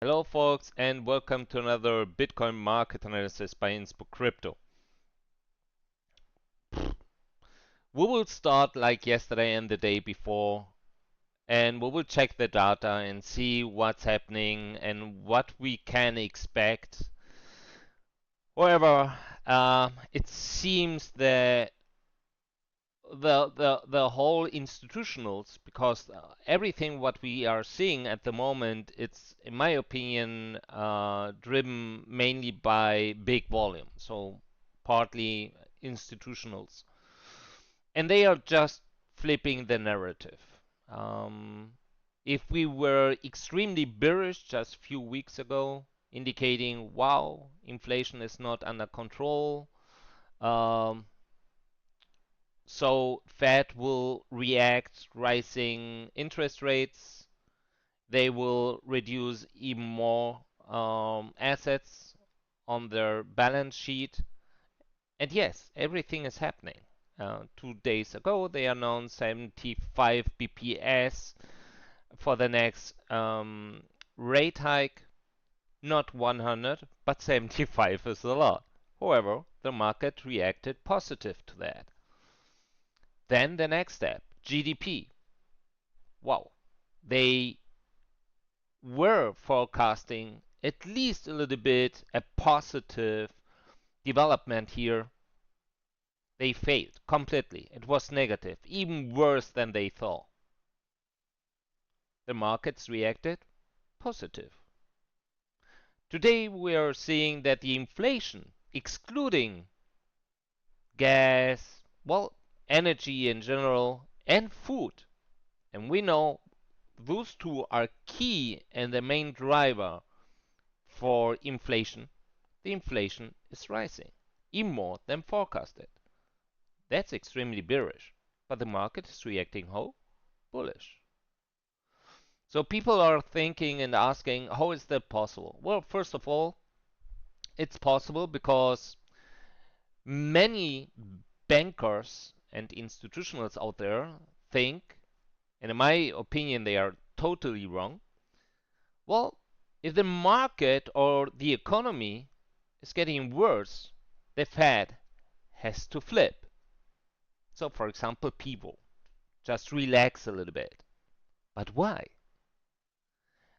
Hello folks and welcome to another Bitcoin market analysis by Inspocrypto. We will start like yesterday and the day before, and we will check the data and see what's happening and what we can expect. However, it seems that the whole institutionals, because everything what we are seeing at the moment, it's in my opinion driven mainly by big volume, so partly institutionals, and they are just flipping the narrative. If we were extremely bearish just a few weeks ago, indicating wow, inflation is not under control, um, so Fed will react rising interest rates. They will reduce even more assets on their balance sheet. And yes, everything is happening. 2 days ago, they announced 75 BPS for the next rate hike. Not 100, but 75 is a lot. However, the market reacted positive to that. Then the next step, GDP. Wow, they were forecasting at least a little bit a positive development here. They failed completely. It was negative, even worse than they thought. The markets reacted positive. Today we are seeing that the inflation, excluding gas, well, energy in general, and food, and we know those two are key and the main driver for inflation. The inflation is rising, even more than forecasted. That's extremely bearish, but the market is reacting how? Bullish. So people are thinking and asking, how is that possible? Well, first of all, it's possible because many bankers and institutionals out there think, and in my opinion, they are totally wrong. Well, if the market or the economy is getting worse, the Fed has to flip. So, for example, people just relax a little bit. But why?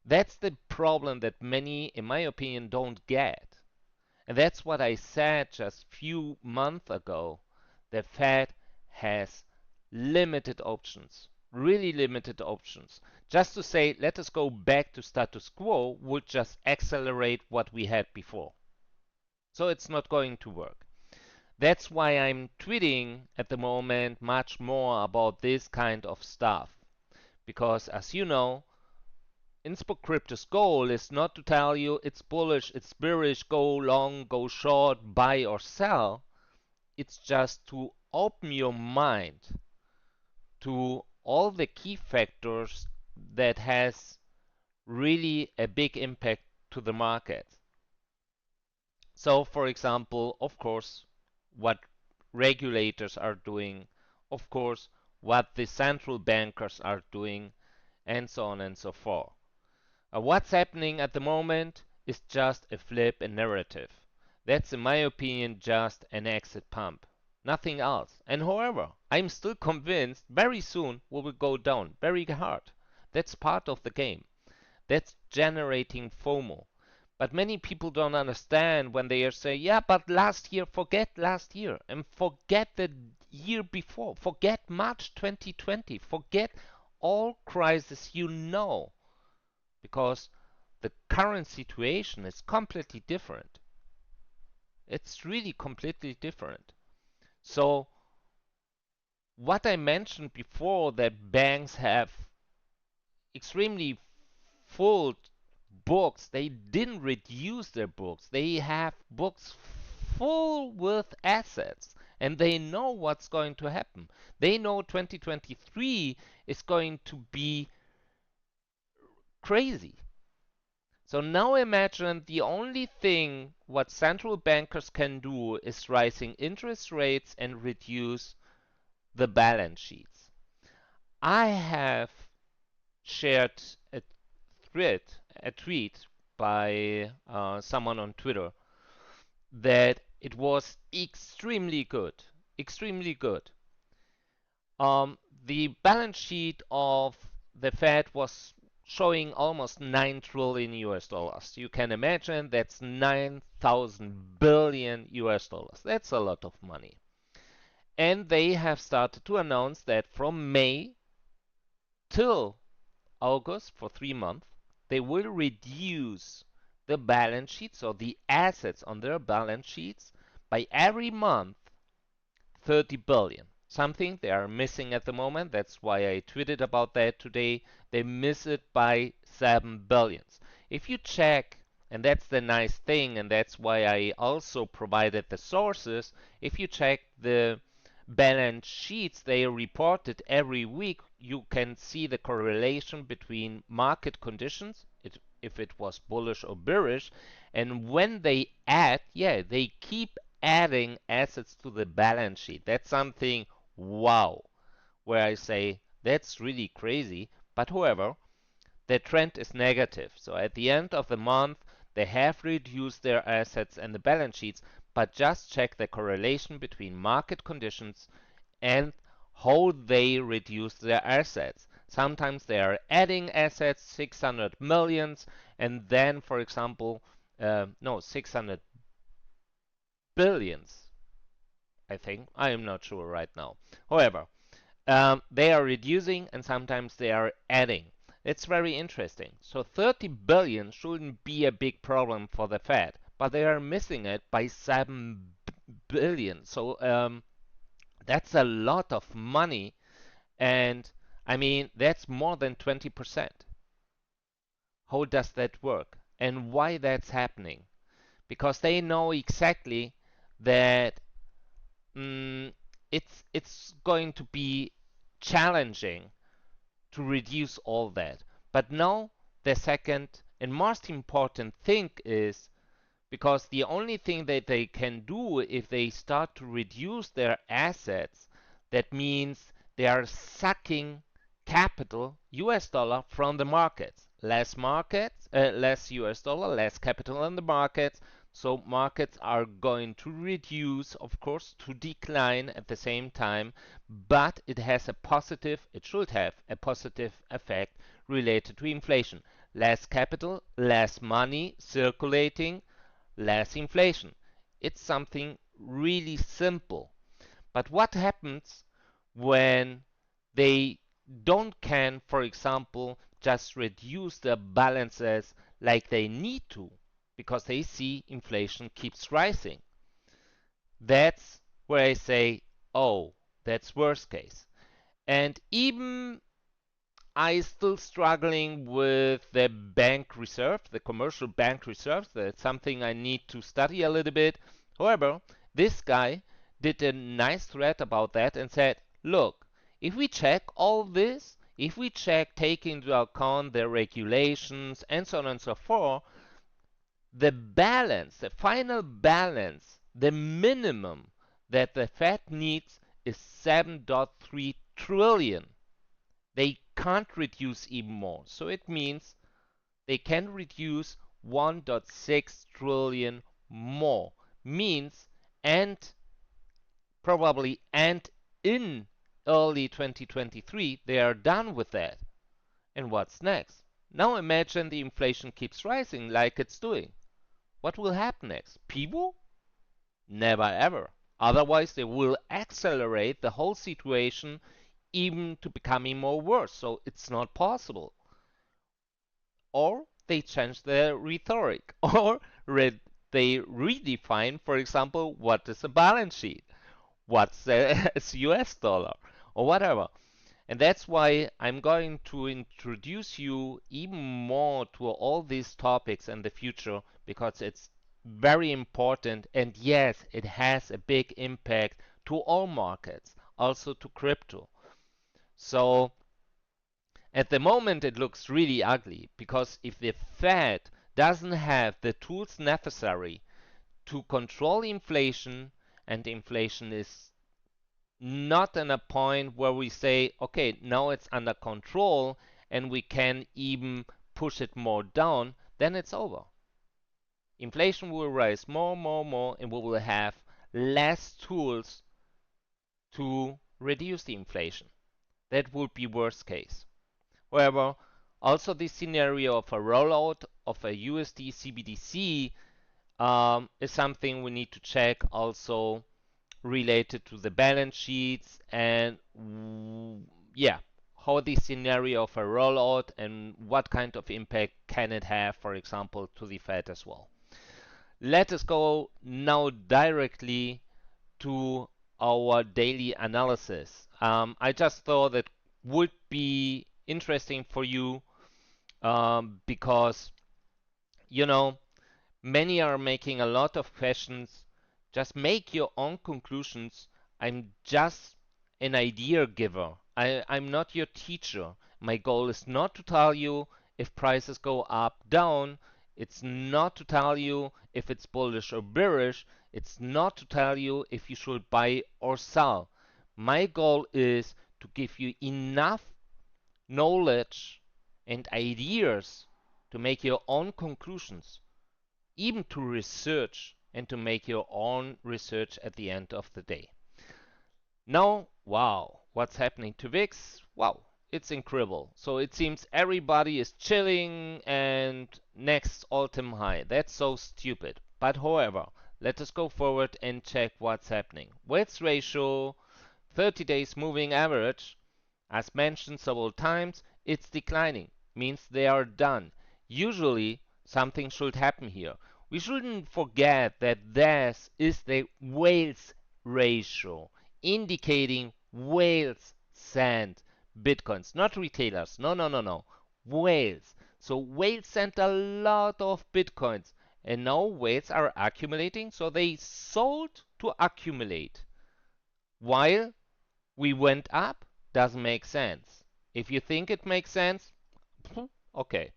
That's the problem that many, in my opinion, don't get. And that's what I said just a few months ago. The Fed has limited options, really limited options. Just to say, let us go back to status quo would just accelerate what we had before. So it's not going to work. That's why I'm tweeting at the moment much more about this kind of stuff. Because as you know, Inspocrypto's goal is not to tell you it's bullish, it's bearish, go long, go short, buy or sell. It's just to open your mind to all the key factors that has really a big impact to the market. So, for example, of course, what regulators are doing, of course, what the central bankers are doing, and so on and so forth. What's happening at the moment is just a flip in narrative. That's, in my opinion, just an exit pump. Nothing else. And however, I'm still convinced very soon we will go down very hard. That's part of the game. That's generating FOMO. But many people don't understand when they say, yeah, but last year, forget last year, and forget the year before, forget March 2020, forget all crises you know, because the current situation is completely different. It's really completely different. So, what I mentioned before, that banks have extremely full books, they didn't reduce their books. They have books full with assets and they know what's going to happen. They know 2023 is going to be crazy. So now imagine the only thing what central bankers can do is rising interest rates and reduce the balance sheets. I have shared a tweet by someone on Twitter that it was extremely good, extremely good. The balance sheet of the Fed was showing almost 9 trillion US dollars. You can imagine that's 9,000 billion US dollars. That's a lot of money. And they have started to announce that from May till August, for 3 months, they will reduce the balance sheets or the assets on their balance sheets by every month 30 billion. Something they are missing at the moment. That's why I tweeted about that today. They miss it by 7 billions. If you check, and that's the nice thing, and that's why I also provided the sources, if you check the balance sheets they reported every week, you can see the correlation between market conditions, if it was bullish or bearish, and when they add, yeah, they keep adding assets to the balance sheet. That's something, wow, where I say that's really crazy. But however, the trend is negative. So at the end of the month, they have reduced their assets and the balance sheets, but just check the correlation between market conditions and how they reduce their assets. Sometimes they are adding assets, 600 millions, and then, for example, no, 600 billions, I think. I am not sure right now. However, they are reducing and sometimes they are adding. It's very interesting. So 30 billion shouldn't be a big problem for the Fed, but they are missing it by 7 billion. So that's a lot of money, and I mean, that's more than 20%. How does that work? And why that's happening? Because they know exactly that it's going to be challenging to reduce all that. But now the second and most important thing is, because the only thing that they can do if they start to reduce their assets, that means they are sucking capital, US dollar, from the markets. Less US dollar, less capital in the markets. So markets are going to reduce, of course, to decline at the same time, but it should have a positive effect related to inflation. Less capital, less money circulating, less inflation. It's something really simple. But what happens when they don't can, for example, just reduce their balances like they need to because they see inflation keeps rising? That's where I say, oh, that's worst case. And even I still struggling with the bank reserve, the commercial bank reserves. That's something I need to study a little bit. However, this guy did a nice thread about that and said, look, if we check all this, if we take into account the regulations and so on and so forth, the balance, the final balance, the minimum that the Fed needs is 7.3 trillion. They can't reduce even more. So it means they can reduce 1.6 trillion more. Means and probably and in early 2023 they are done with that. And what's next? Now imagine the inflation keeps rising like it's doing. What will happen next? People? Never ever. Otherwise they will accelerate the whole situation even to becoming more worse. So it's not possible. Or they change their rhetoric, or they redefine, for example, what is a balance sheet, what's a US dollar, or whatever. And that's why I'm going to introduce you even more to all these topics in the future, because it's very important. And yes, it has a big impact to all markets, also to crypto. So at the moment, it looks really ugly, because if the Fed doesn't have the tools necessary to control inflation, and inflation is not in a point where we say, okay, now it's under control and we can even push it more down, then it's over. Inflation will rise more, and we will have less tools to reduce the inflation. That would be worst case. However, also the scenario of a rollout of a USD CBDC is something we need to check, also related to the balance sheets and yeah, how the scenario of a rollout and what kind of impact can it have, for example, to the Fed as well. Let us go now directly to our daily analysis. I just thought it would be interesting for you because, you know, many are making a lot of questions. Just make your own conclusions. I'm just an idea giver. I'm not your teacher. My goal is not to tell you if prices go up, down. It's not to tell you if it's bullish or bearish. It's not to tell you if you should buy or sell. My goal is to give you enough knowledge and ideas to make your own conclusions, even to research and to make your own research at the end of the day. Now, wow, what's happening to VIX? Wow, it's incredible. So it seems everybody is chilling and next all-time high. That's so stupid. But however, let us go forward and check what's happening. Weights ratio, 30 days moving average, as mentioned several times, it's declining. Means they are done. Usually something should happen here. We shouldn't forget that this is the whales ratio, indicating whales send bitcoins, not retailers. No. Whales. So whales sent a lot of bitcoins, and now whales are accumulating, so they sold to accumulate. While we went up, doesn't make sense. If you think it makes sense, okay.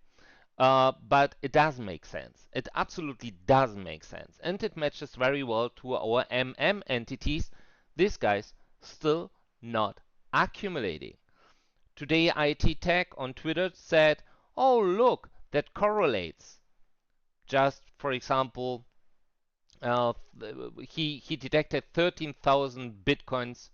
But it does make sense. It absolutely does make sense. And it matches very well to our MM entities. These guys still not accumulating. Today, IT Tech on Twitter said, oh, look, that correlates. Just, for example, he detected 13,000 bitcoins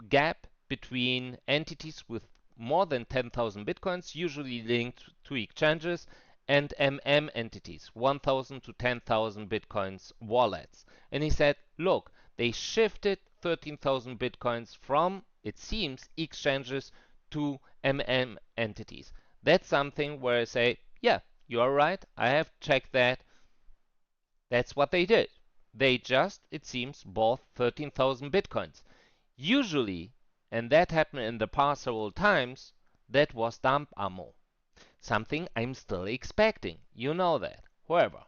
gap between entities with more than 10,000 bitcoins, usually linked to exchanges, and MM entities, 1,000 to 10,000 bitcoins wallets. And he said, look, they shifted 13,000 bitcoins from, it seems, exchanges to MM entities. That's something where I say, yeah, you are right, I have checked that. That's what they did. They just, it seems, bought 13,000 bitcoins. Usually, and that happened in the past several times, that was dump ammo. Something I'm still expecting. You know that. However,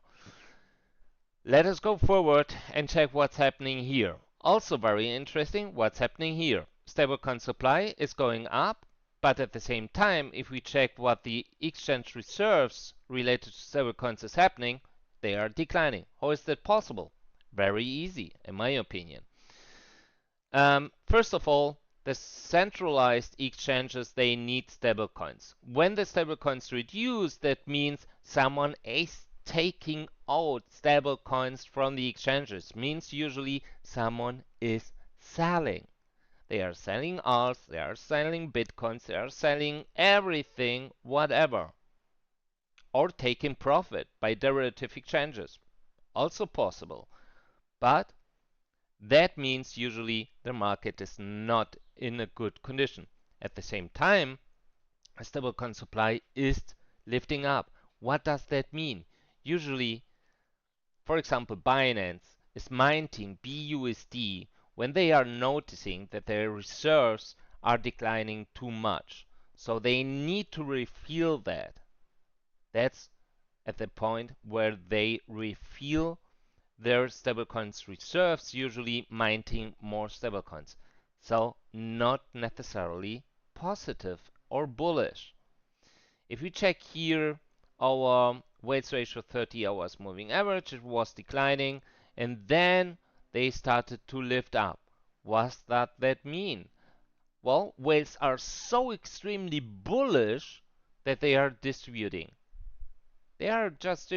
let us go forward and check what's happening here. Also very interesting, what's happening here. Stablecoin supply is going up, but at the same time, if we check what the exchange reserves related to stablecoins is happening, they are declining. How is that possible? Very easy, in my opinion. First of all, the centralized exchanges, they need stablecoins. When the stablecoins reduce, that means someone is taking out stablecoins from the exchanges. Means usually someone is selling. They are selling alts, they are selling bitcoins, they are selling everything, whatever. Or taking profit by derivative exchanges. Also possible. But that means usually the market is not in a good condition. At the same time, a stablecoin supply is lifting up. What does that mean? Usually, for example, Binance is minting BUSD when they are noticing that their reserves are declining too much. So they need to refill that. That's at the point where they refill their stablecoins reserves, usually minting more stablecoins. So not necessarily positive or bullish. If we check here our weights ratio 30 hours moving average, it was declining and then they started to lift up. What does that mean? Well, whales are so extremely bullish that they are distributing. They are just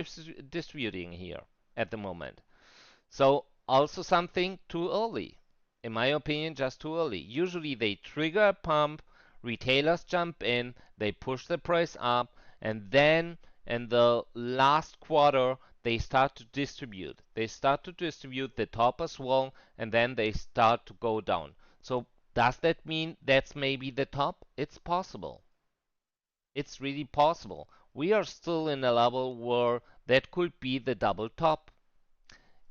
distributing here at the moment. So also something too early. In my opinion, just too early. Usually they trigger a pump, retailers jump in, they push the price up, and then in the last quarter they start to distribute. They start to distribute the top as well, and then they start to go down. So does that mean that's maybe the top? It's possible. It's really possible. We are still in a level where that could be the double top.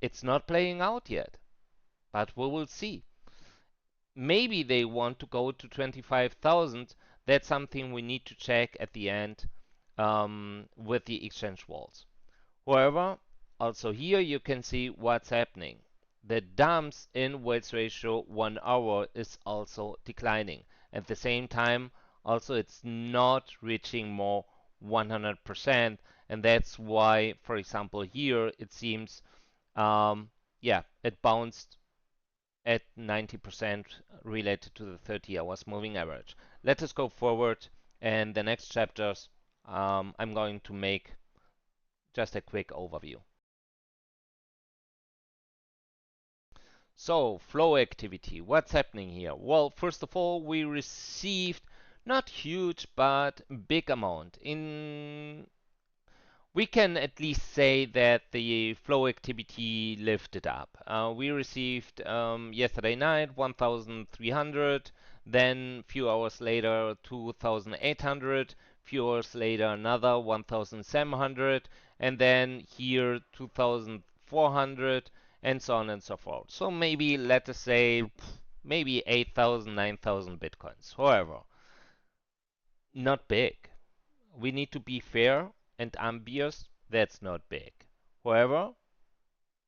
It's not playing out yet, but we will see. Maybe they want to go to 25,000. That's something we need to check at the end with the exchange walls. However, also here you can see what's happening. The dumps in weights ratio 1 hour is also declining. At the same time, also it's not reaching more 100%, and that's why, for example, here it seems, yeah, it bounced at 90% related to the 30 hours moving average. Let us go forward, and the next chapters I'm going to make just a quick overview. So, flow activity, what's happening here? Well, first of all, we received not huge, but big amount. We can at least say that the flow activity lifted up. We received yesterday night 1,300, then few hours later 2,800, few hours later another 1,700, and then here 2,400, and so on and so forth. So maybe let us say maybe 8,000, 9,000 bitcoins. However, not big. We need to be fair and ambitious. That's not big. However,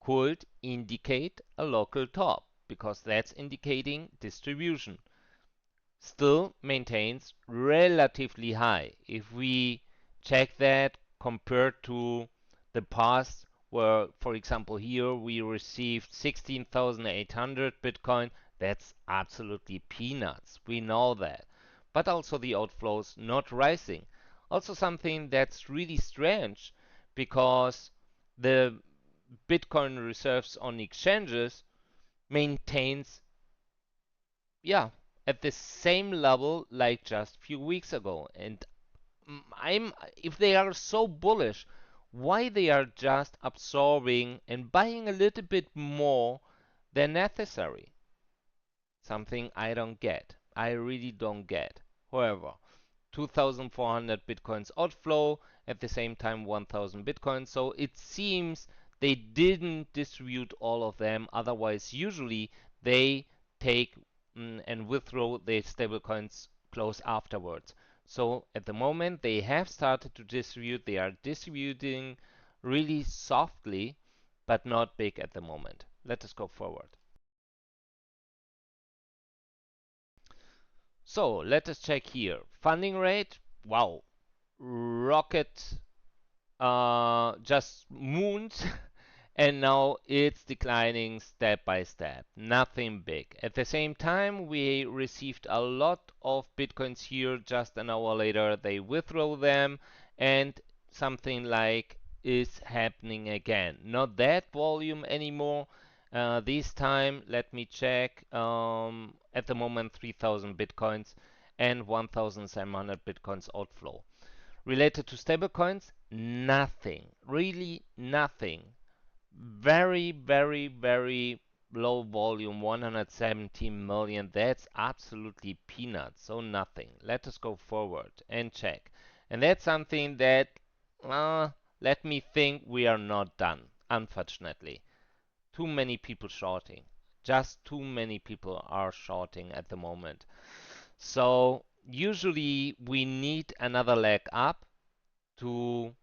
could indicate a local top because that's indicating distribution. Still maintains relatively high. If we check that compared to the past, where, for example, here we received 16,800 Bitcoin, that's absolutely peanuts. We know that. But also the outflows not rising. Also something that's really strange because the Bitcoin reserves on exchanges maintains, yeah, at the same level like just a few weeks ago. And I'm if they are so bullish, why they are just absorbing and buying a little bit more than necessary? Something I don't get. I really don't get. However, 2,400 bitcoins outflow, at the same time 1,000 bitcoins. So it seems they didn't distribute all of them. Otherwise, usually they take and withdraw the stablecoins close afterwards. So at the moment, they have started to distribute. They are distributing really softly, but not big at the moment. Let us go forward. So let us check here. Funding rate, wow, rocket just mooned and now it's declining step by step. Nothing big. At the same time, we received a lot of bitcoins here. Just an hour later, they withdraw them, and something like is happening again. Not that volume anymore. This time, let me check. At the moment, 3,000 bitcoins and 1,700 bitcoins outflow. Related to stablecoins, nothing. Really nothing. Very, very, very low volume, 170 million. That's absolutely peanuts. So nothing. Let us go forward and check. And that's something that, let me think, we are not done, unfortunately. Too many people shorting. Just too many people are shorting at the moment. So usually we need another leg up to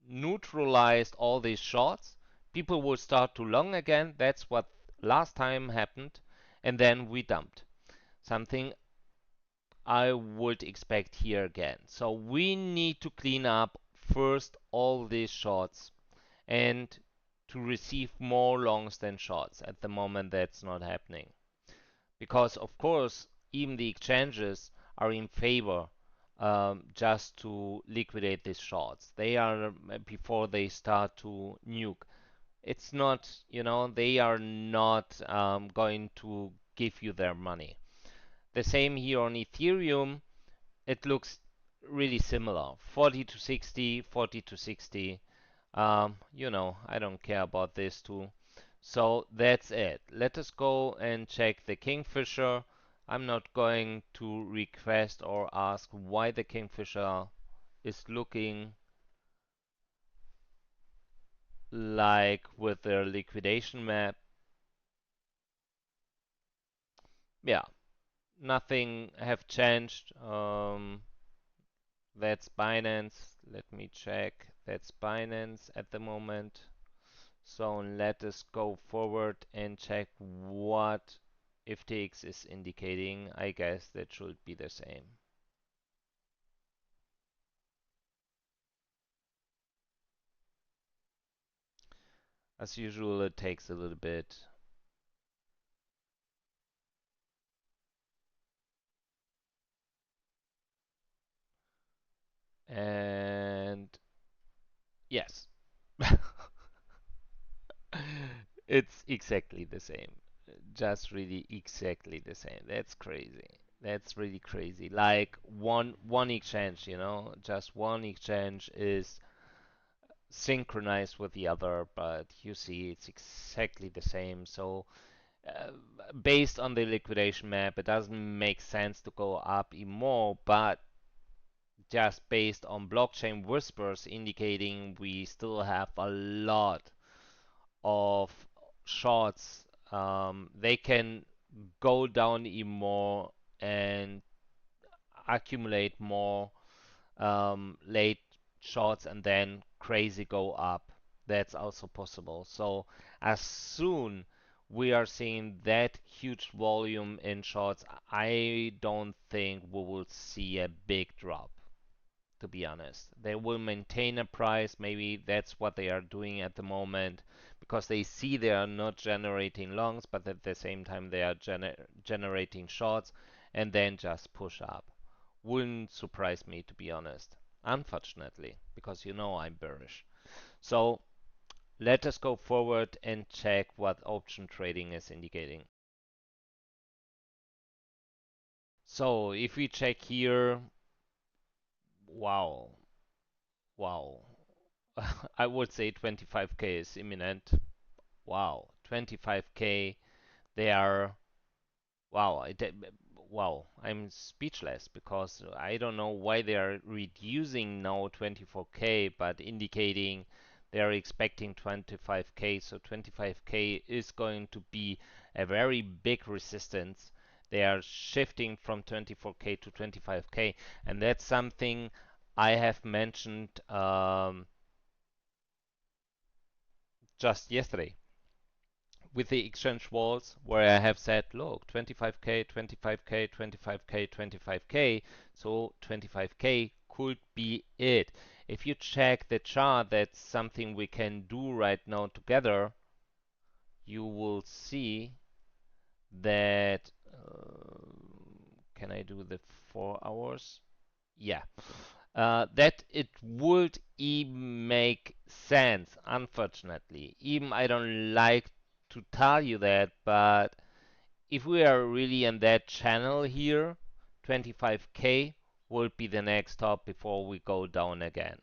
neutralize all these shorts. People will start to long again. That's what last time happened. And then we dumped. Something I would expect here again. So we need to clean up first all these shorts and to receive more longs than shorts. At the moment, that's not happening. Because, of course, even the exchanges are in favor just to liquidate these shorts. They are before they start to nuke. It's not, they are not going to give you their money. The same here on Ethereum. It looks really similar. 40 to 60, 40 to 60. I don't care about this too. So that's it. Let us go and check the Kingfisher. I'm not going to request or ask why the Kingfisher is looking like with their liquidation map. Yeah, nothing have changed. That's Binance. Let me check. That's Binance at the moment. So let us go forward and check what FTX is indicating. I guess that should be the same. As usual, it takes a little bit. And yes, it's exactly the same. Just really exactly the same. That's crazy. That's really crazy. Like one exchange, just one exchange is synchronized with the other, but you see it's exactly the same. So uh, based on the liquidation map, it doesn't make sense to go up even more, but just based on blockchain whispers indicating we still have a lot of shorts, they can go down even more and accumulate more late shorts and then crazy go up. That's also possible. So as soon we are seeing that huge volume in shorts, I don't think we will see a big drop, to be honest. They will maintain a price. Maybe that's what they are doing at the moment because they see they are not generating longs, but at the same time they are generating shorts and then just push up. Wouldn't surprise me, to be honest. Unfortunately, because I'm bearish. So let us go forward and check what option trading is indicating. So if we check here, wow, wow. I would say 25k is imminent. Wow, 25k. They are wow. Wow. I'm speechless because I don't know why they are reducing now 24k, but indicating they are expecting 25k. So 25k is going to be a very big resistance. They are shifting from 24k to 25k, and that's something I have mentioned just yesterday with the exchange walls where I have said, look, 25k, 25k, 25k, 25k, so 25k could be it. If you check the chart, that's something we can do right now together. You will see that, can I do the 4 hours? Yeah, that it would even make sense, unfortunately. Even I don't like to tell you that, but if we are really in that channel here, 25k will be the next stop before we go down again.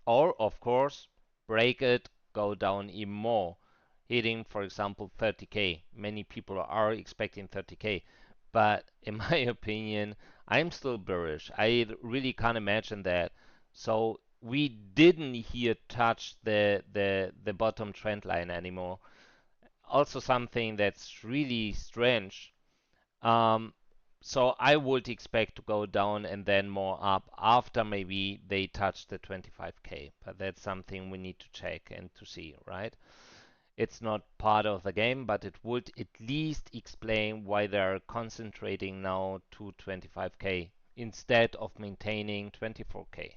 Or, of course, break it, go down even more, hitting, for example, 30k. Many people are expecting 30k, but in my opinion, I'm still bearish. I really can't imagine that. So we didn't here touch the bottom trend line anymore. Also something that's really strange. Um, so I would expect to go down and then more up after maybe they touch the 25k. But that's something we need to check and to see, right? It's not part of the game, but it would at least explain why they're concentrating now to 25k instead of maintaining 24k.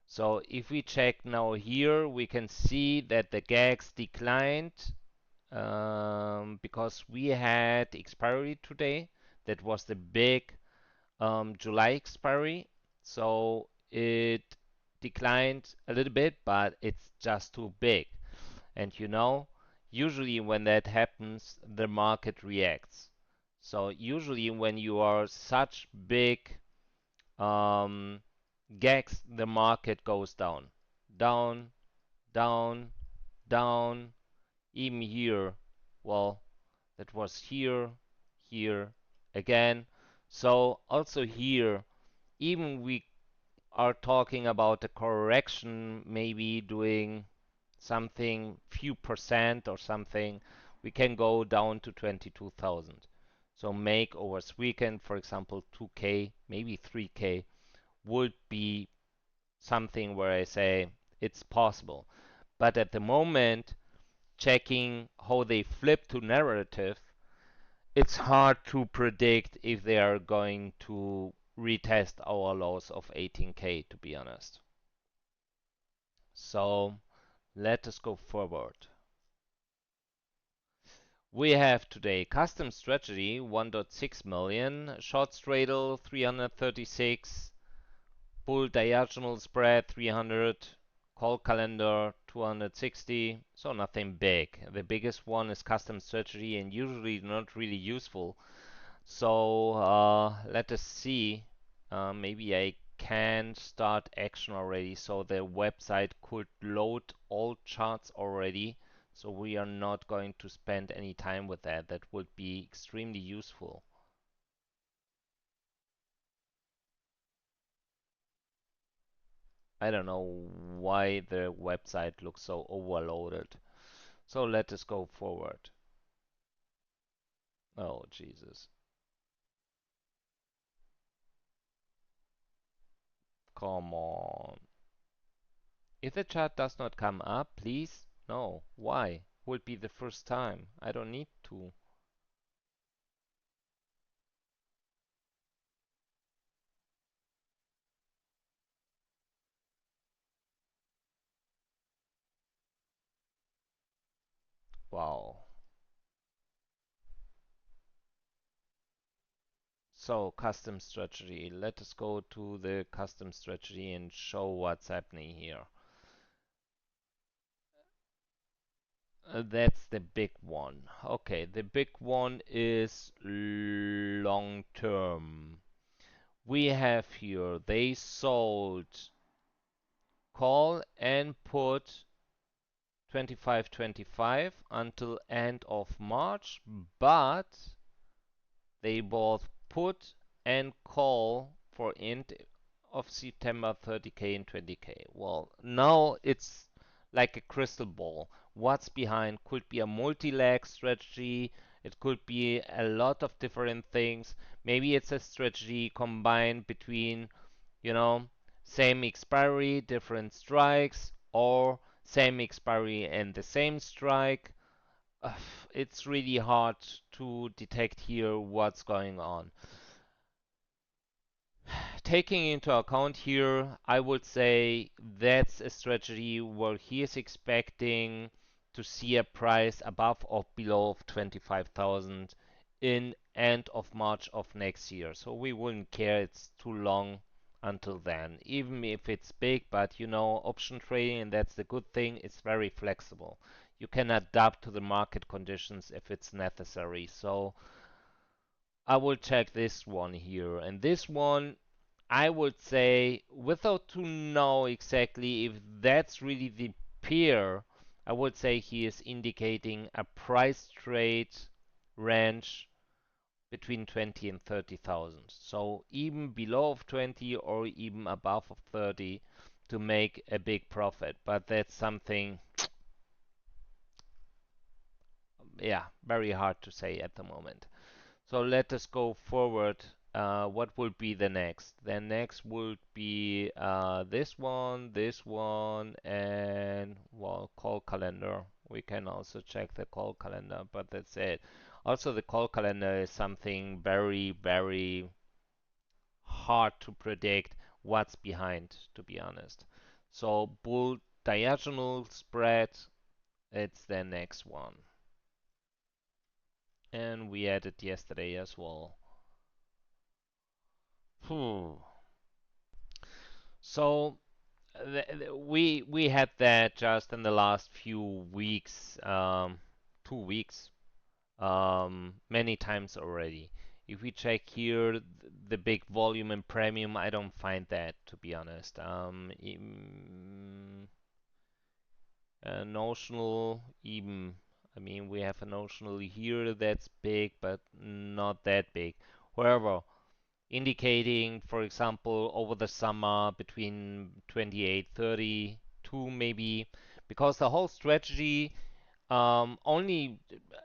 So if we check now here, we can see that the gags declined because we had expiry today. That was the big July expiry, so it declined a little bit, but it's just too big. And usually when that happens, the market reacts. So usually when you are such big um, gags, the market goes down, down, down, down. Even here, well, that was here, here, again. So also here, even we are talking about a correction, maybe doing something few percent or something, we can go down to 22,000. So make over this weekend, for example, 2K, maybe 3K would be something where I say it's possible. But at the moment, checking how they flip to narrative, it's hard to predict if they are going to retest our lows of 18K, to be honest. So let us go forward. We have today custom strategy 1.6 million, short straddle 336, bull diagonal spread 300, call calendar 260, so nothing big. The biggest one is custom strategy and usually not really useful. So let us see. Maybe I can start action already, so the website could load all charts already. So we are not going to spend any time with that. That would be extremely useful. I don't know why the website looks so overloaded. So let us go forward. Oh, Jesus. Come on. If the chart does not come up, please. No. Why? Would be the first time. I don't need to. Wow. So, custom strategy. Let us go to the custom strategy and show what's happening here. That's the big one. Okay, the big one is long term. We have here, they sold call and put 25-25 until end of March, but they both put and call for end of September 30K and 20K. Well, now it's like a crystal ball. What's behind could be a multi-leg strategy. It could be a lot of different things. Maybe it's a strategy combined between, you know, same expiry, different strikes, or same expiry and the same strike. uh, it's really hard to detect here what's going on. Taking into account here, I would say that's a strategy where he is expecting to see a price above or below 25,000 in end of March of next year. So we wouldn't care, it's too long until then, even if it's big, but option trading, and that's the good thing, it's very flexible. You can adapt to the market conditions if it's necessary. So I will check this one here. And this one, I would say, without to know exactly if that's really the peer, I would say he is indicating a price trade range between 20 and 30,000. So even below of 20 or even above of 30 to make a big profit. But that's something, yeah, very hard to say at the moment. So let us go forward. What will be the next? The next would be this one, and well, call calendar. We can also check the call calendar, but that's it. Also, the call calendar is something very, very hard to predict what's behind, to be honest. So, bull diagonal spread, it's the next one. And we added yesterday as well. Phew. So we had that just in the last few weeks, 2 weeks, many times already. If we check here, the big volume and premium, I don't find that, to be honest. Notional, even, I mean, we have a notional here that's big, but not that big. However, indicating, for example, over the summer between 28, 32 maybe, because the whole strategy, only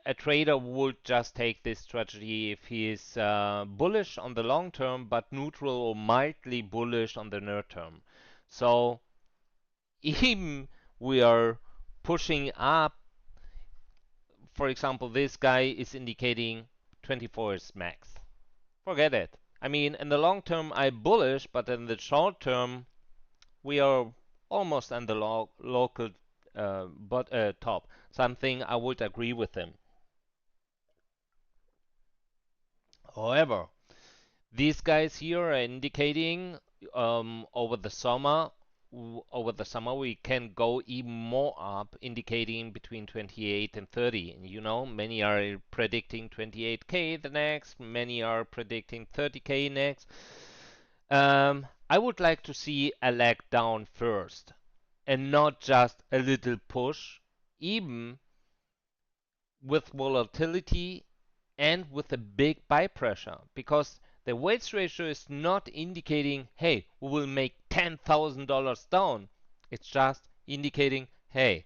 a trader would just take this strategy if he is bullish on the long term, but neutral or mildly bullish on the near term. So even we are pushing up, for example, this guy is indicating 24 is max. Forget it. I mean, in the long term, I'm bullish, but in the short term, we are almost on the local top. Something I would agree with him. However, these guys here are indicating over the summer, we can go even more up, indicating between 28 and 30. And you know, many are predicting 28K the next, many are predicting 30K next. I would like to see a leg down first and not just a little push, even with volatility and with a big buy pressure, because the weights ratio is not indicating, hey, we will make $10,000 down. It's just indicating, hey,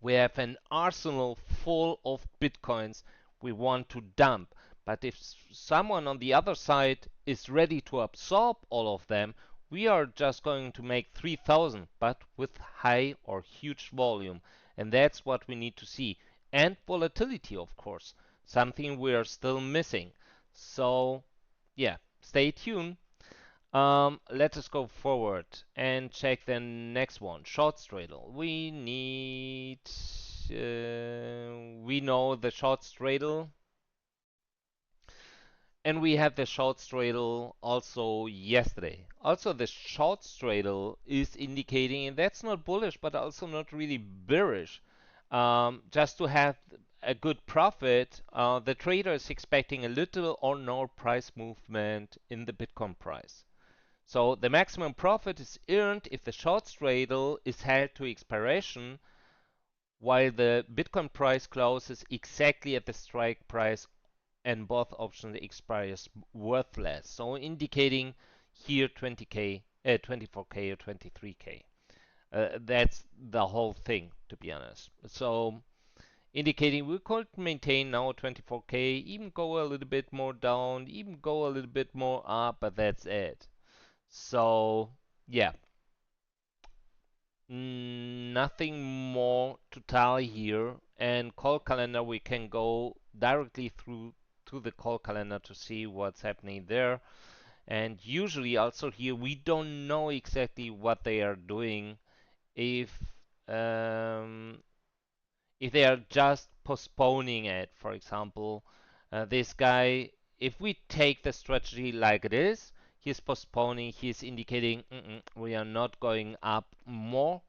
we have an arsenal full of bitcoins we want to dump. But if someone on the other side is ready to absorb all of them, we are just going to make 3,000, but with high or huge volume. And that's what we need to see. And volatility, of course, something we are still missing. So, yeah, stay tuned. Let us go forward and check the next one. Short straddle. We know the short straddle, and we had the short straddle also yesterday. Also, the short straddle is indicating, and that's not bullish, but also not really bearish. Just to have a good profit, the trader is expecting a little or no price movement in the Bitcoin price. So the maximum profit is earned if the short straddle is held to expiration, while the Bitcoin price closes exactly at the strike price and both options expires worthless. So indicating here 20k, 24k or 23k. That's the whole thing, to be honest. So indicating we could maintain now 24k, even go a little bit more down, even go a little bit more up, but that's it. So yeah, nothing more to tell here. And call calendar, we can go directly through to the call calendar to see what's happening there. And usually also here we don't know exactly what they are doing. If um, if they are just postponing it, for example, this guy, if we take the strategy like it is, he's postponing, he's indicating we are not going up more.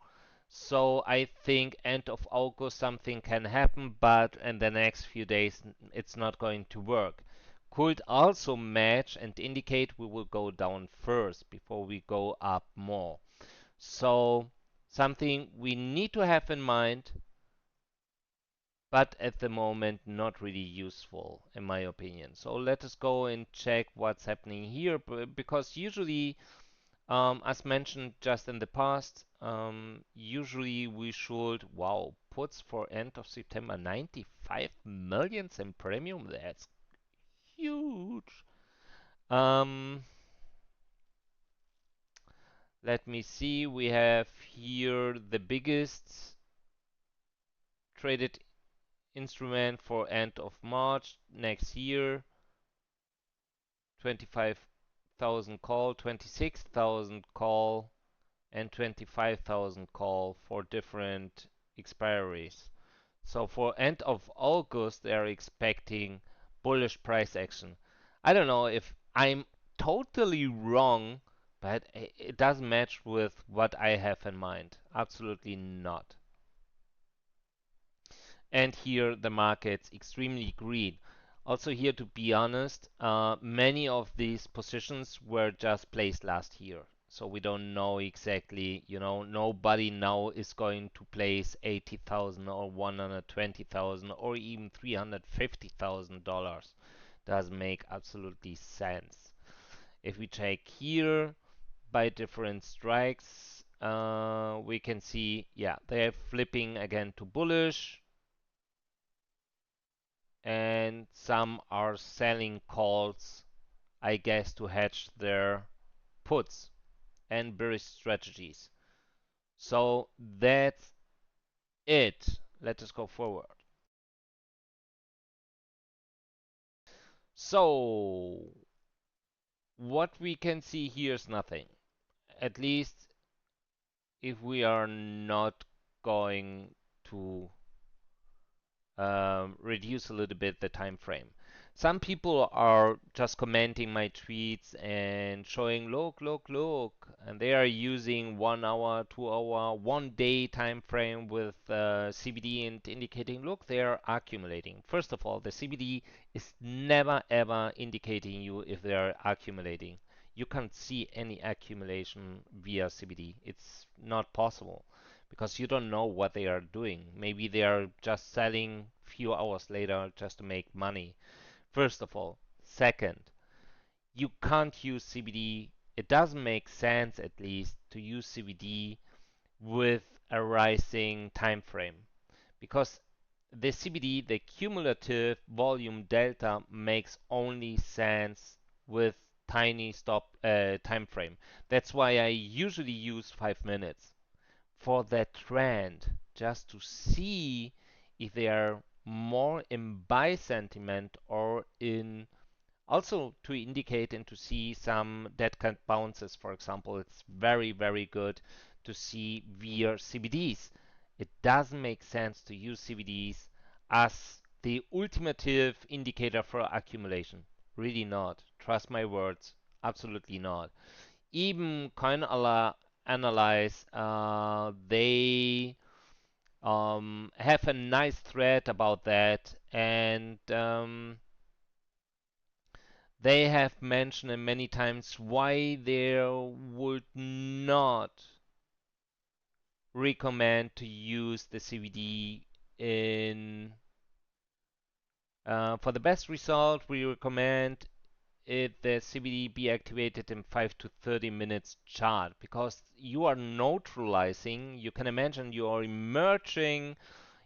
So I think end of August something can happen, but in the next few days it's not going to work. Could also match and indicate we will go down first before we go up more. So something we need to have in mind, but at the moment not really useful in my opinion. So let us go and check what's happening here, because usually, as mentioned just in the past, usually we should, wow, puts for end of September 95 millions in premium. That's huge. Um, Let me see. We have here the biggest traded instrument for end of March next year. 25,000 call, 26,000 call, and 25,000 call for different expiries. So for end of August, they are expecting bullish price action. I don't know if I'm totally wrong, but it doesn't match with what I have in mind. Absolutely not. And here the market's extremely green. Also here, to be honest, many of these positions were just placed last year. So we don't know exactly, nobody now is going to place 80,000 or 120,000 or even $350,000. Doesn't make absolutely sense. If we check here by different strikes, we can see, yeah, they're flipping again to bullish, and some are selling calls, I guess, to hedge their puts and bearish strategies. So that's it. Let us go forward. So what we can see here is nothing. At least if we are not going to reduce a little bit the time frame. Some people are just commenting my tweets and showing, look, look, look, and they are using 1 hour, 2 hour, 1 day time frame with CBD and indicating, look, they are accumulating. First of all, the CBD is never ever indicating you if they are accumulating. You can't see any accumulation via CBD. It's not possible because you don't know what they are doing. Maybe they are just selling few hours later just to make money. First of all. Second, you can't use CBD. It doesn't make sense, at least, to use CBD with a rising time frame because the CBD, the cumulative volume delta, makes only sense with tiny stop time frame. That's why I usually use 5 minutes for that trend, just to see if they are more in buy sentiment or in, also to indicate and to see some dead cat bounces, for example. It's very, very good to see via CBDs. It doesn't make sense to use CBDs as the ultimative indicator for accumulation. Really not. Trust my words. Absolutely not. Even Analyze, they have a nice thread about that, and they have mentioned many times why they would not recommend to use the CBD in. For the best result, we recommend the CBD be activated in 5 to 30 minutes chart, because you are neutralizing. You can imagine you are merging.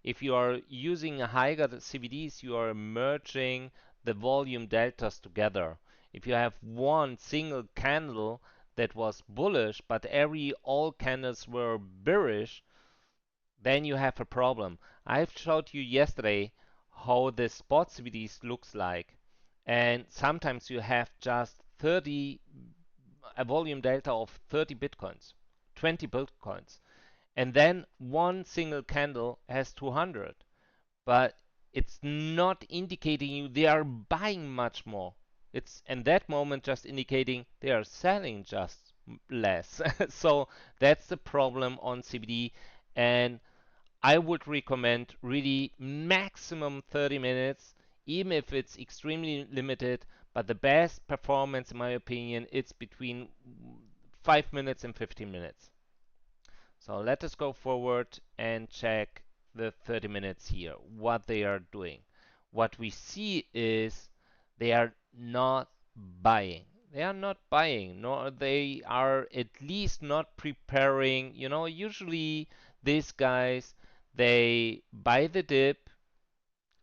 If you are using a higher CBDs, you are merging the volume deltas together. If you have one single candle that was bullish, but all candles were bearish, then you have a problem. I've showed you yesterday how the spot CBDs looks like, and sometimes you have just a volume delta of 30 bitcoins, 20 bitcoins, and then one single candle has 200, but it's not indicating you they are buying much more. It's in that moment just indicating they are selling just less. So that's the problem on CBD, and I would recommend really maximum 30 minutes, even if it's extremely limited. But the best performance, in my opinion, it's between 5 minutes and 15 minutes. So let us go forward and check the 30 minutes here, what they are doing. What we see is they are not buying. They are not buying, nor they are at least not preparing. Usually these guys, they buy the dip,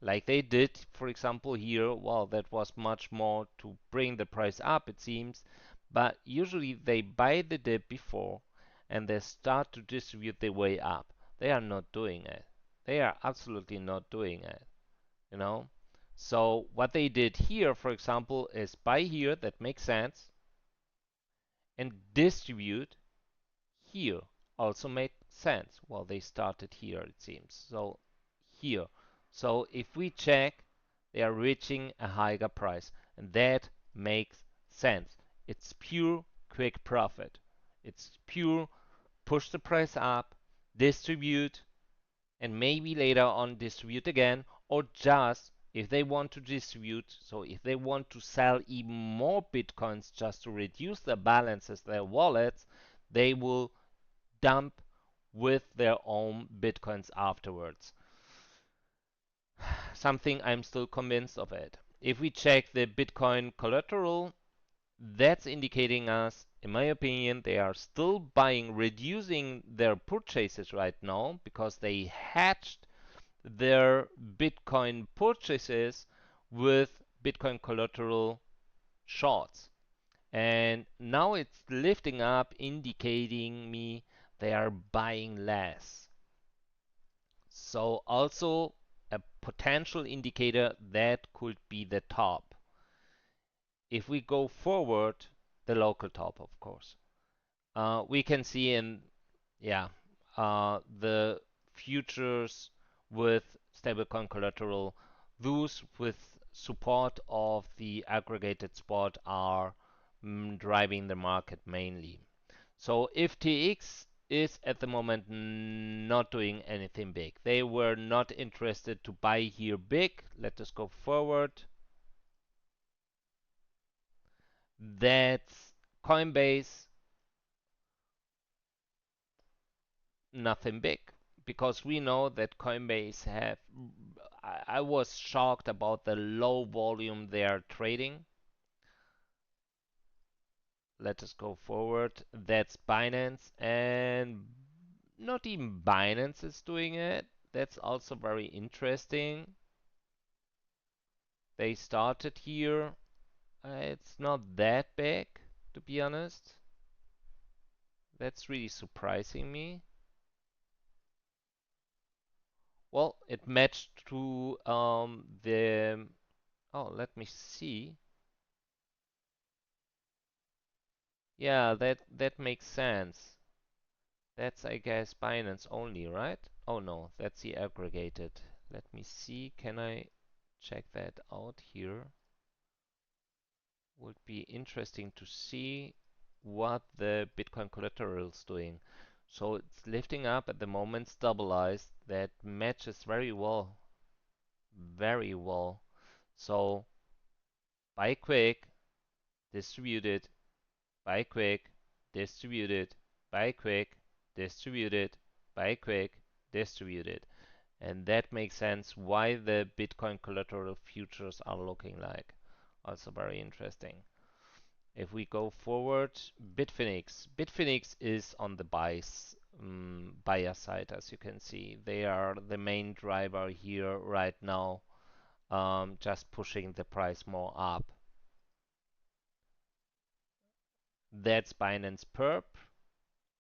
like they did, for example, here. Well, that was much more to bring the price up, it seems. But usually they buy the dip before and they start to distribute their way up. They are not doing it. They are absolutely not doing it, you know? So what they did here, for example, is buy here, that makes sense, and distribute here also made sense. Well, they started here, it seems. So here. So if we check, they are reaching a higher price, and that makes sense. It's pure quick profit. It's pure push the price up, distribute, and maybe later on distribute again, or just if they want to distribute, so if they want to sell even more bitcoins just to reduce their balances, their wallets, they will dump with their own bitcoins afterwards. Something I'm still convinced of it. If we check the Bitcoin collateral, that's indicating us, in my opinion, they are still buying, reducing their purchases right now because they hatched their Bitcoin purchases with Bitcoin collateral shorts. And now it's lifting up, indicating me they are buying less. So also a potential indicator that could be the top. If we go forward, the local top, of course, we can see in, yeah, the futures with stablecoin collateral, those with support of the aggregated spot are driving the market mainly. So if TX is at the moment not doing anything big, they were not interested to buy here big. Let us go forward. That's Coinbase, nothing big, because we know that Coinbase have. I was shocked about the low volume they are trading. Let us go forward. That's Binance, and not even Binance is doing it. That's also very interesting. They started here. It's not that big, to be honest. That's really surprising me. Well, it matched to the. Oh, let me see. Yeah, that makes sense. That's, I guess, Binance only, right? Oh no, that's the aggregated. Let me see. Can I check that out here? Would be interesting to see what the Bitcoin collateral is doing. So it's lifting up at the moment, stabilized. That matches very well, very well. So buy quick, distribute it, buy quick, distribute it, buy quick, distribute it, buy quick, distribute it. And that makes sense why the Bitcoin collateral futures are looking like. Also very interesting. If we go forward, Bitfinex is on the buyer side, as you can see. They are the main driver here right now, just pushing the price more up. That's Binance Perp,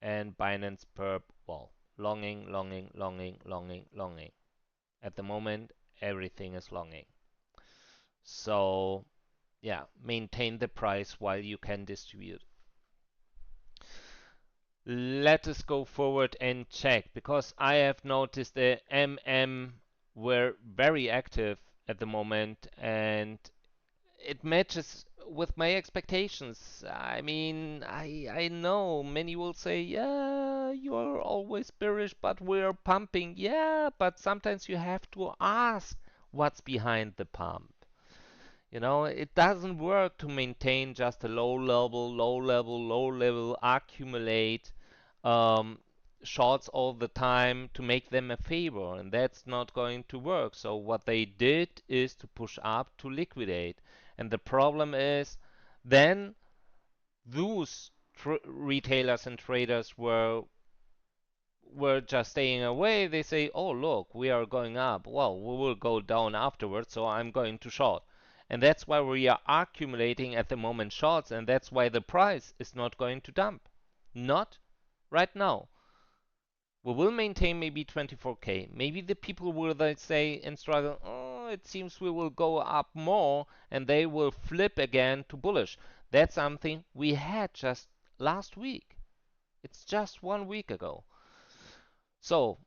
and Binance Perp, well, longing, longing, longing, longing, longing. At the moment, everything is longing. So, yeah, maintain the price while you can distribute. Let us go forward and check, because I have noticed the MM were very active at the moment, and it matches with my expectations. I mean, I know many will say, yeah, you are always bearish, but we're pumping. Yeah, but sometimes you have to ask what's behind the pump. You know, it doesn't work to maintain just a low level, low level, low level, accumulate um, shorts all the time to make them a favor, and that's not going to work. So what they did is to push up to liquidate, and the problem is then those retailers and traders were just staying away. They say, oh look, we are going up, well, we will go down afterwards, so I'm going to short. And that's why we are accumulating at the moment shorts, and that's why the price is not going to dump. Not right now. We will maintain maybe 24K. Maybe the people will then say and struggle, oh, it seems we will go up more, and they will flip again to bullish. That's something we had just last week. It's just 1 week ago. So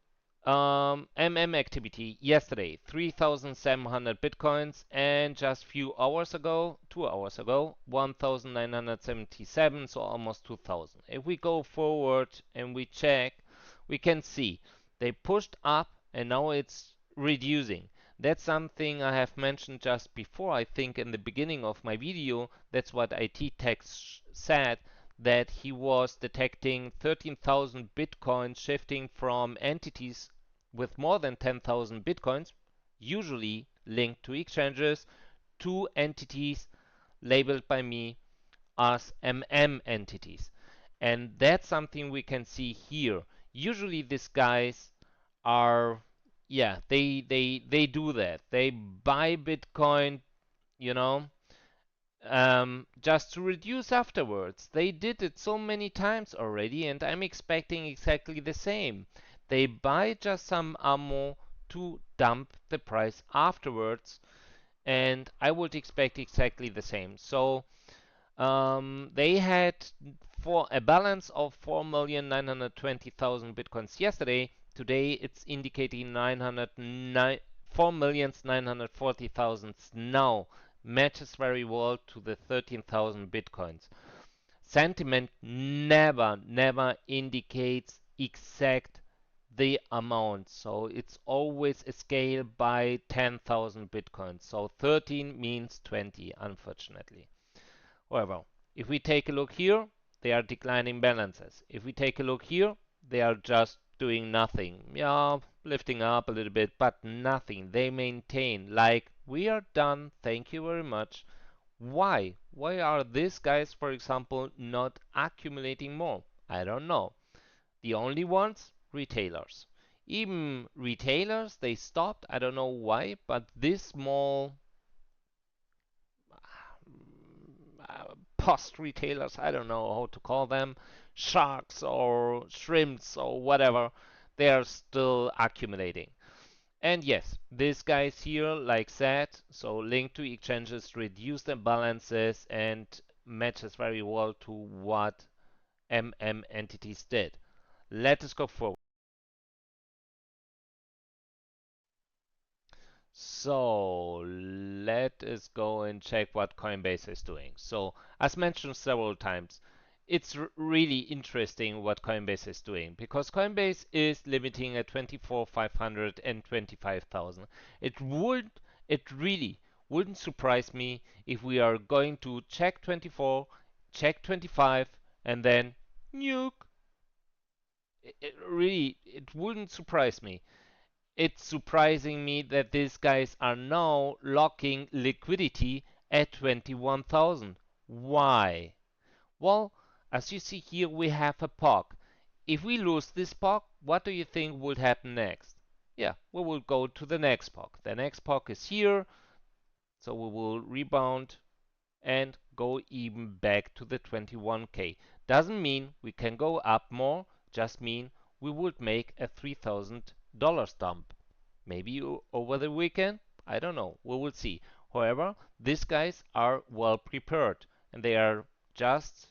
Activity yesterday, 3,700 bitcoins, and just few hours ago, 2 hours ago, 1,977, so almost 2,000. If we go forward and we check, we can see they pushed up and now it's reducing. That's something I have mentioned just before, I think in the beginning of my video. That's what IT Tech said, that he was detecting 13,000 bitcoins shifting from entities with more than 10,000 bitcoins, usually linked to exchanges, to entities labeled by me as entities. And that's something we can see here. Usually these guys are, yeah, they do that. They buy Bitcoin, you know, just to reduce afterwards. They did it so many times already, and I'm expecting exactly the same. They buy just some ammo to dump the price afterwards, and I would expect exactly the same. So they had for a balance of 4,920,000 bitcoins yesterday. Today it's indicating 4,940,000 now. Matches very well to the 13,000 bitcoins. Sentiment never indicates exact the amount. So it's always a scale by 10,000 bitcoins. So 13 means 20, unfortunately. However, if we take a look here, they are declining balances. If we take a look here, they are just doing nothing. Yeah, lifting up a little bit, but nothing. They maintain like we are done. Thank you very much. Why? Why are these guys, for example, not accumulating more? I don't know. The only ones, retailers. Even retailers, they stopped. I don't know why, but this small post retailers, I don't know how to call them, sharks or shrimps or whatever, they are still accumulating. And yes, these guys here, like said, so linked to exchanges, reduce their balances and matches very well to what entities did. Let us go forward. So let us go and check what Coinbase is doing. So as mentioned several times, it's really interesting what Coinbase is doing because Coinbase is limiting at 24,500 and 25,000. It really wouldn't surprise me if we are going to check 24, check 25, and then nuke. It wouldn't surprise me. It's surprising me that these guys are now locking liquidity at 21,000. Why? Well, as you see here, we have a POC. If we lose this POC, what do you think would happen next? Yeah, we will go to the next POC. The next POC is here, so we will rebound and go even back to the 21k. Doesn't mean we can go up more, just mean we would make a $3,000 dump. Maybe over the weekend, I don't know, we will see. However, these guys are well prepared and they are just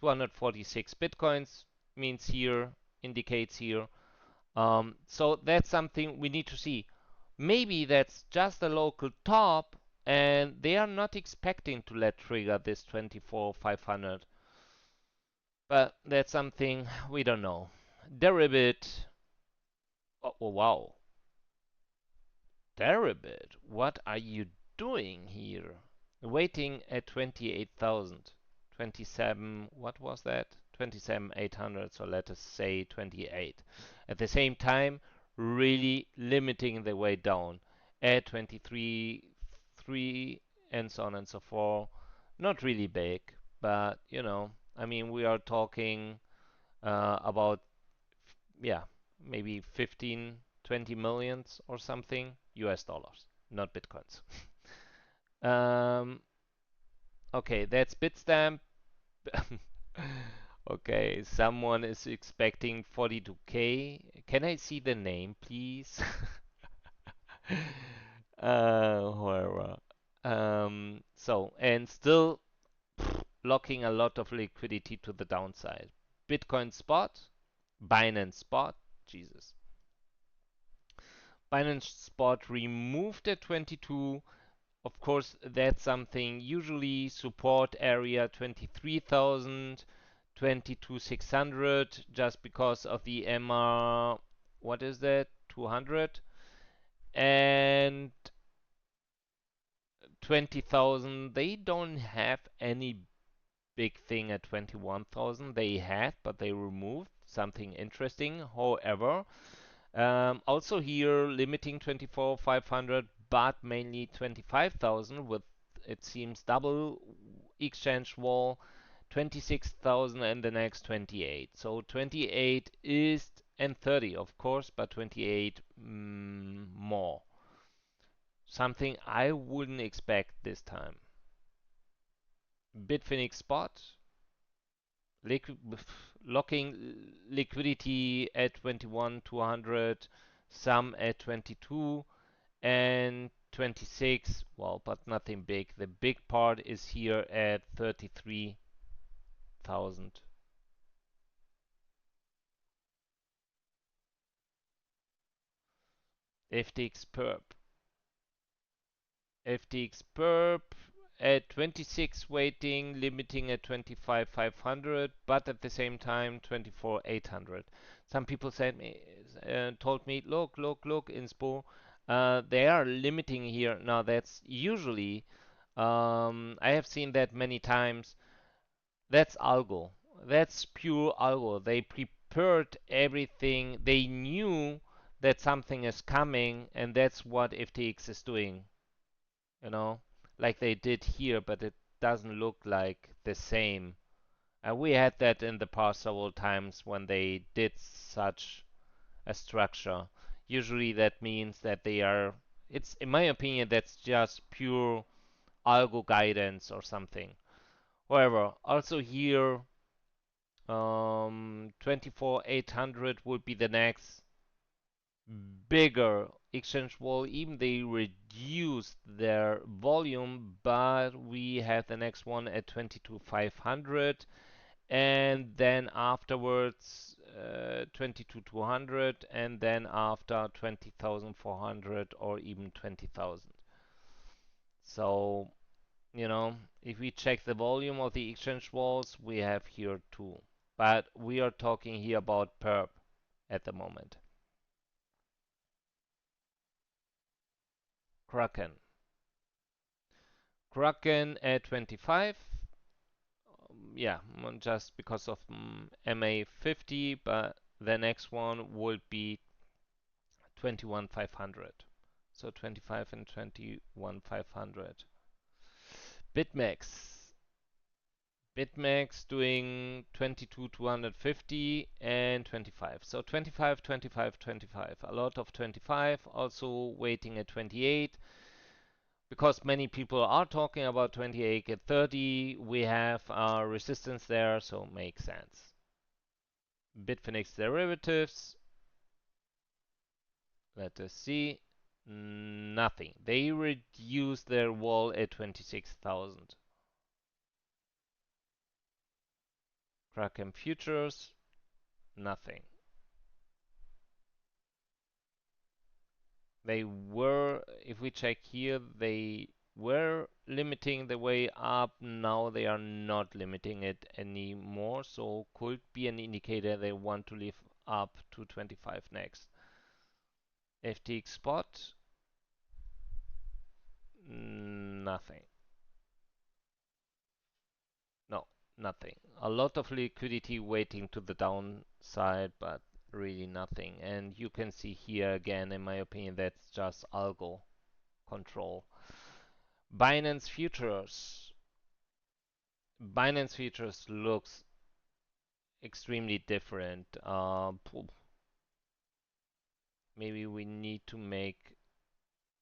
246 bitcoins, means here, indicates here. So that's something we need to see. Maybe that's just a local top and they are not expecting to let trigger this 24,500. But that's something we don't know. Deribit. Oh, wow. Deribit, what are you doing here? Waiting at 28,000. 27, what was that? 27,800, so let us say 28. At the same time, really limiting the way down at 23.3 and so on and so forth. Not really big, but I mean, we are talking about, yeah, maybe 15, 20 millions or something US dollars, not bitcoins. um, okay, that's Bitstamp. Okay, someone is expecting 42k. Can I see the name, please? Whatever. So, and still locking a lot of liquidity to the downside. Bitcoin spot, Binance spot, Jesus. Binance Spot removed at 22. Of course, that's something usually support area 23,000, 22,600, just because of the MR, what is that, 200, and 20,000. They don't have any big thing at 21,000. They had, but they removed something interesting. However, also here limiting 24,500, but mainly 25,000 with, it seems, double exchange wall, 26,000 and the next 28. So 28 is, and 30 of course, but 28 more. Something I wouldn't expect this time. Bitfinex spot liqu locking liquidity at 21,200, some at 22 and 26. Well, but nothing big. The big part is here at 33,000. FTX perp. FTX perp at 26 waiting, limiting at 25,500, but at the same time 24,800. Some people told me, look, Inspo, they are limiting here. Now that's usually, I have seen that many times. That's algo. That's pure algo. They prepared everything. They knew that something is coming, and that's what FTX is doing, you know, like they did here, but it doesn't look like the same. We had that in the past several times when they did such a structure. Usually that means that they are, it's, in my opinion, that's just pure algo guidance or something. However, also here, 24,800 would be the next bigger exchange wall. Even they reduced their volume, but we have the next one at 22,500, and then afterwards 22,200, and then after 20,400 or even 20,000. So, if we check the volume of the exchange walls, we have here two, but we are talking here about perp at the moment. Kraken. Kraken at 25. Yeah, just because of MA 50, but the next one would be 21,500. So 25 and 21,500. Bitmax. Bitmax doing 22,250 and 25. So 25, 25, 25. A lot of 25. Also waiting at 28. Because many people are talking about 28 at 30, we have our resistance there, so makes sense. Bitfinex derivatives, let us see, nothing. They reduced their wall at 26,000. Kraken futures, nothing. They were, if we check here, they were limiting the way up. Now they are not limiting it anymore, so could be an indicator they want to lift up to 25 next. FTX spot, nothing. No, nothing. A lot of liquidity waiting to the downside, but really nothing. And you can see here again, in my opinion, that's just algo control. Binance futures. Binance futures looks extremely different. Maybe we need to make,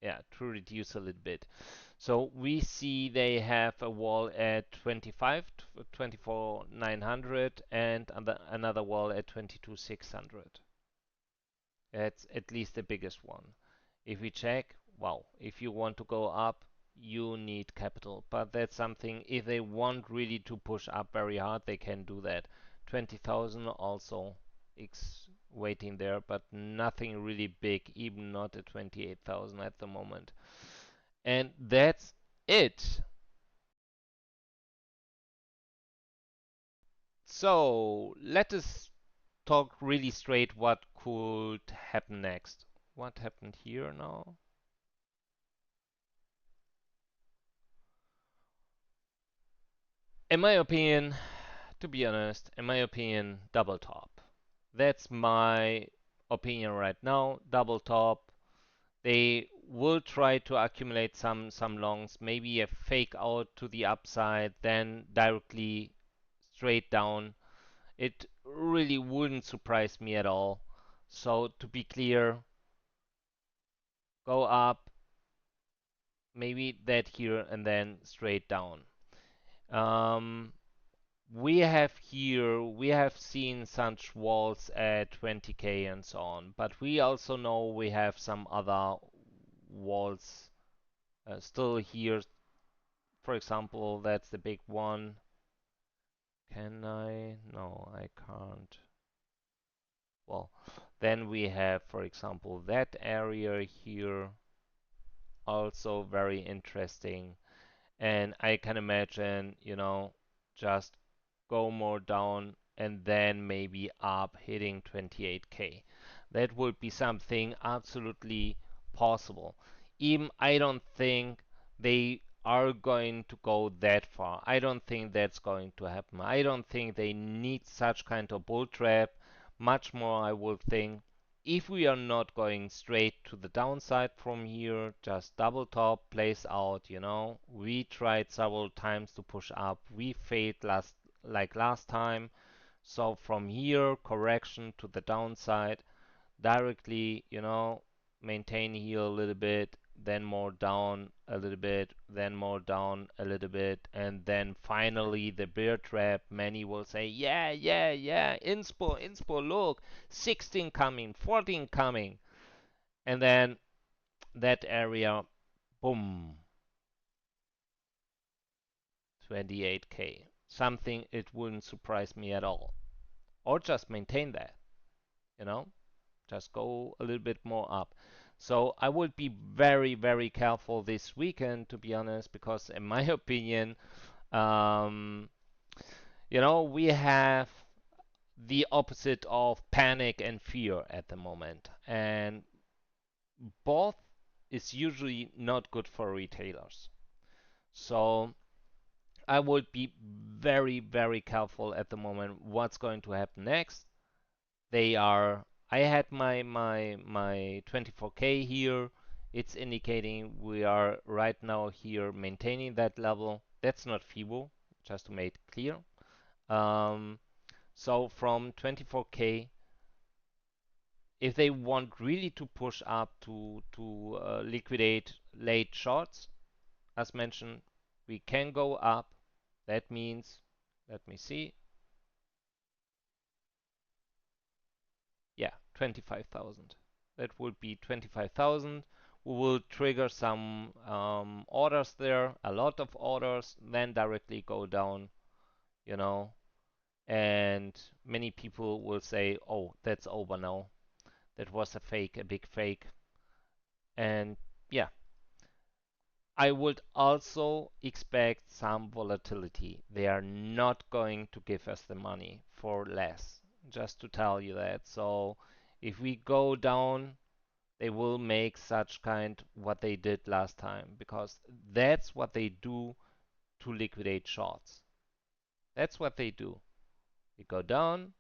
yeah, to reduce a little bit. So we see they have a wall at 25, 24,900, and another wall at 22,600. That's at least the biggest one. If we check, wow, if you want to go up, you need capital. But that's something, if they want really to push up very hard, they can do that. 20,000 also waiting there, but nothing really big, even not at 28,000 at the moment. And that's it. So let us talk really straight what could happen next. What happened here now? In my opinion, to be honest, in my opinion, double top. That's my opinion right now. Double top. They will try to accumulate some longs, maybe a fake out to the upside, then directly straight down. It really wouldn't surprise me at all. So to be clear, go up, maybe that here, and then straight down. Um, we have seen such walls at 20k and so on, but we also know we have some other walls still here. For example, that's the big one. Can I? No, I can't. Well, then we have, for example, that area here, also very interesting. And I can imagine, just go more down and then maybe up hitting 28k. That would be something absolutely possible. Even I don't think they are going to go that far. I don't think that's going to happen. I don't think they need such kind of bull trap. Much more, I would think if we are not going straight to the downside from here, just double top, place out, We tried several times to push up. We failed last time. So from here, correction to the downside, directly, maintain here a little bit, then more down a little bit, then more down a little bit, and then finally the bear trap. Many will say, yeah, yeah, yeah, Inspo, look, 16 coming, 14 coming, and then that area, boom, 28k. Something it wouldn't surprise me at all. Or just maintain that, you know? Just go a little bit more up. So I would be very, very careful this weekend, to be honest, because in my opinion, um, we have the opposite of panic and fear at the moment, and both is usually not good for retailers. So I would be very, very careful at the moment what's going to happen next. They are. I had my 24k here. It's indicating we are right now here maintaining that level. That's not Fibo, just to make it clear. Um, so from 24k, if they want really to push up to liquidate late shorts, as mentioned, we can go up. That means, let me see, yeah, 25,000. That would be 25,000. We will trigger some orders there, a lot of orders, then directly go down, you know. And many people will say, oh, that's over now. That was a fake, a big fake. And yeah, I would also expect some volatility. They are not going to give us the money for less, just to tell you that. So if we go down, they will make such kind what they did last time, because that's what they do to liquidate shorts. That's what they do. We go down,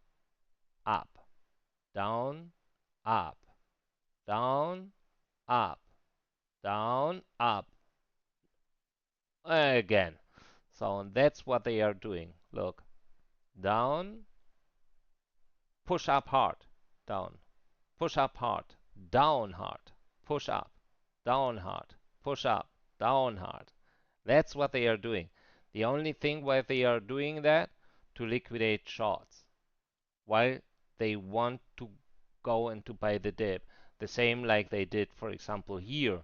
up, down, up, down, up, down, up, again. So that's what they are doing. Look, down, push up hard, down, push up hard, down hard, push up, down hard, push up, down hard. That's what they are doing. The only thing why they are doing that, to liquidate shorts, while they want to go and to buy the dip. The same like they did, for example, here,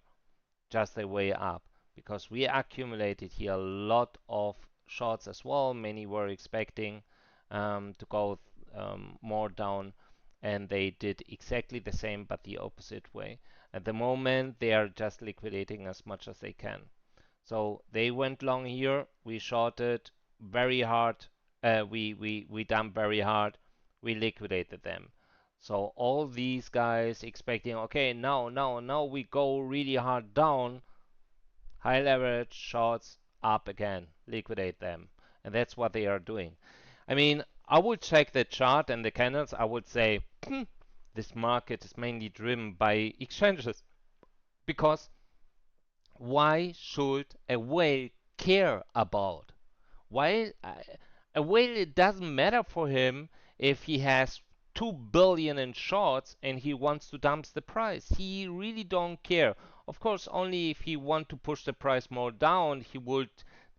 just the way up, because we accumulated here a lot of shorts as well. Many were expecting to go more down. and they did exactly the same but the opposite way. At the moment, they are just liquidating as much as they can. So they went long here, we shorted very hard, we dumped very hard, we liquidated them. So all these guys expecting, okay, now we go really hard down, high leverage shorts up again, liquidate them. And that's what they are doing. I mean, I would check the chart and the candles. I would say this market is mainly driven by exchanges because why should a whale care about? Why a whale? It doesn't matter for him if he has 2 billion in shorts and he wants to dump the price. He really don't care. Of course, only if he want to push the price more down, he would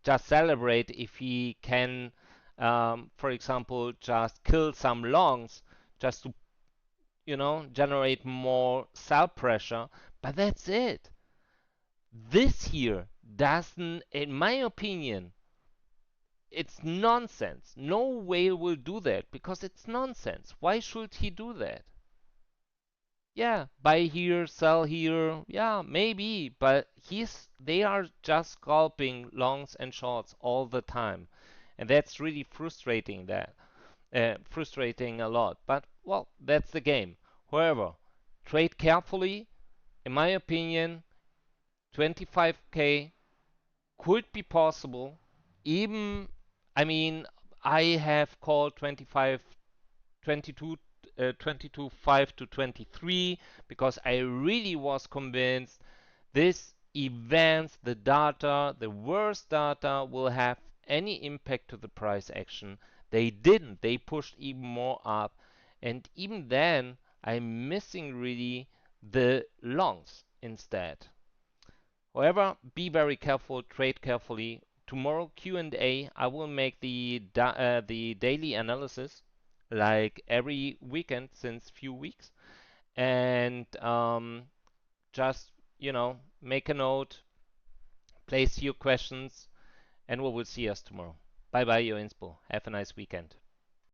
just celebrate if he can, for example, just kill some longs just to generate more sell pressure. But that's it. This here doesn't, in my opinion, it's nonsense. No whale will do that because it's nonsense. Why should he do that? Yeah, buy here, sell here. Yeah, maybe, but they are just scalping longs and shorts all the time. And that's really frustrating a lot. But well, that's the game. However, trade carefully. In my opinion, 25k could be possible. Even, I mean, I have called 25, 22, 22, 5 to 23 because I really was convinced this events, the data, the worst data will have any impact to the price action. They didn't. They pushed even more up. And even then, I'm missing really the longs instead. However, be very careful, trade carefully. Tomorrow Q&A, I will make the daily analysis like every weekend since few weeks, and just make a note, place your questions, and we will see us tomorrow. Bye bye, your Inspo. Have a nice weekend.